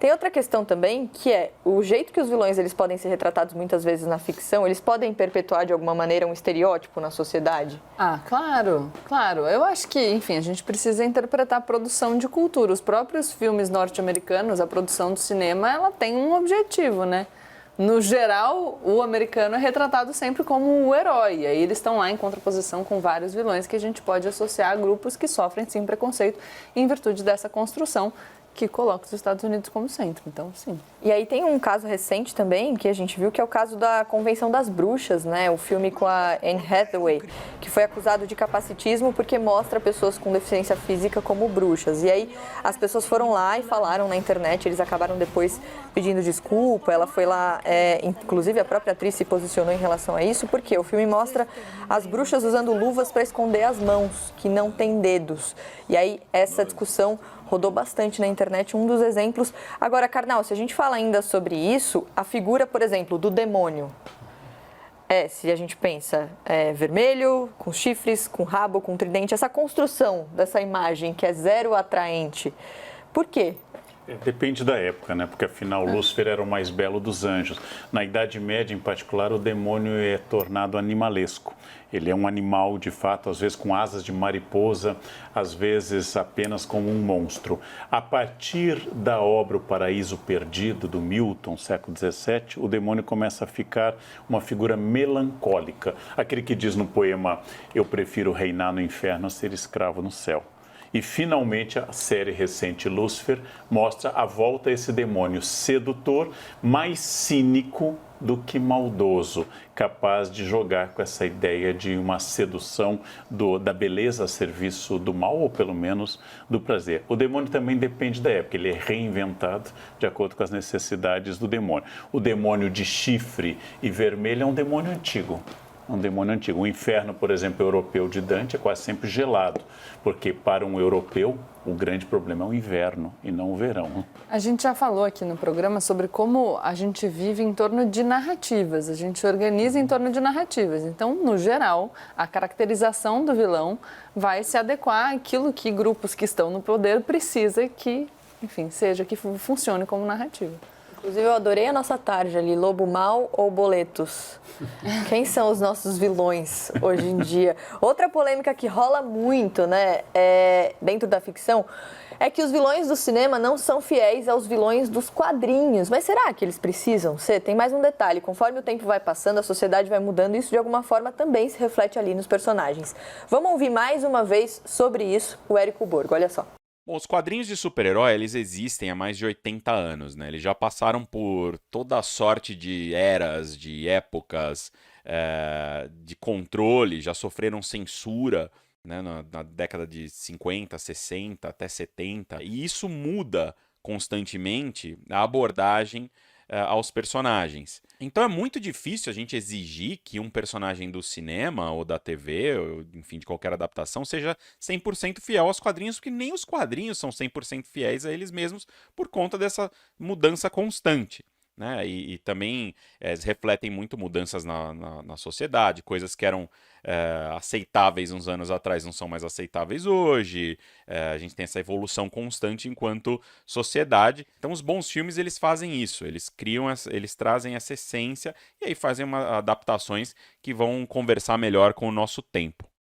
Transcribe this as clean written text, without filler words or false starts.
Tem outra questão também, que é o jeito que os vilões eles podem ser retratados muitas vezes na ficção, eles podem perpetuar de alguma maneira um estereótipo na sociedade? Ah, claro, claro. Eu acho que, enfim, a gente precisa interpretar a produção de cultura. Os próprios filmes norte-americanos, a produção do cinema, ela tem um objetivo, né? No geral, o americano é retratado sempre como o herói. E aí eles estão lá em contraposição com vários vilões que a gente pode associar a grupos que sofrem, sim, preconceito em virtude dessa construção que coloca os Estados Unidos como centro. Então, sim. E aí tem um caso recente também, que a gente viu, que é o caso da Convenção das Bruxas, né? O filme com a Anne Hathaway, que foi acusado de capacitismo porque mostra pessoas com deficiência física como bruxas. E aí as pessoas foram lá e falaram na internet, eles acabaram depois pedindo desculpa, ela foi lá, inclusive a própria atriz se posicionou em relação a isso, porque o filme mostra as bruxas usando luvas para esconder as mãos, que não têm dedos. E aí essa discussão rodou bastante na internet, um dos exemplos. Agora, Karnal, se a gente fala ainda sobre isso, a figura, por exemplo, do demônio, se a gente pensa, vermelho, com chifres, com rabo, com tridente, essa construção dessa imagem que é zero atraente, por quê? Depende da época, né? Porque afinal Lúcifer era o mais belo dos anjos. Na Idade Média, em particular, o demônio é tornado animalesco. Ele é um animal, de fato, às vezes com asas de mariposa, às vezes apenas como um monstro. A partir da obra O Paraíso Perdido, do Milton, século XVII, o demônio começa a ficar uma figura melancólica. Aquele que diz no poema: eu prefiro reinar no inferno a ser escravo no céu. E, finalmente, a série recente Lúcifer mostra a volta a esse demônio sedutor, mais cínico do que maldoso, capaz de jogar com essa ideia de uma sedução da beleza a serviço do mal, ou pelo menos do prazer. O demônio também depende da época, ele é reinventado de acordo com as necessidades do demônio. O demônio de chifre e vermelho é um demônio antigo. Um demônio antigo. O inferno, por exemplo, europeu de Dante é quase sempre gelado, porque para um europeu o grande problema é o inverno e não o verão. A gente já falou aqui no programa sobre como a gente vive em torno de narrativas, a gente organiza em torno de narrativas. Então, no geral, a caracterização do vilão vai se adequar àquilo que grupos que estão no poder precisam que, enfim, seja, que funcione como narrativa. Inclusive, eu adorei a nossa tarde ali, Lobo Mal ou Boletos? Quem são os nossos vilões hoje em dia? Outra polêmica que rola muito, né, dentro da ficção, é que os vilões do cinema não são fiéis aos vilões dos quadrinhos. Mas será que eles precisam ser? Tem mais um detalhe, conforme o tempo vai passando, a sociedade vai mudando e isso de alguma forma também se reflete ali nos personagens. Vamos ouvir mais uma vez sobre isso o Érico Borgo, olha só. Bom, os quadrinhos de super-herói, eles existem há mais de 80 anos, né? Eles já passaram por toda a sorte de eras, de épocas, de controle, já sofreram censura, né? Na década de 50, 60, até 70. E isso muda constantemente a abordagem aos personagens. Então é muito difícil a gente exigir que um personagem do cinema ou da TV, ou, enfim, de qualquer adaptação, seja 100% fiel aos quadrinhos, porque nem os quadrinhos são 100% fiéis a eles mesmos por conta dessa mudança constante. Né? E também refletem muito mudanças na sociedade, coisas que eram aceitáveis uns anos atrás não são mais aceitáveis hoje. A gente tem essa evolução constante enquanto sociedade. Então os bons filmes eles fazem isso, eles trazem essa essência e aí fazem adaptações que vão conversar melhor com o nosso tempo.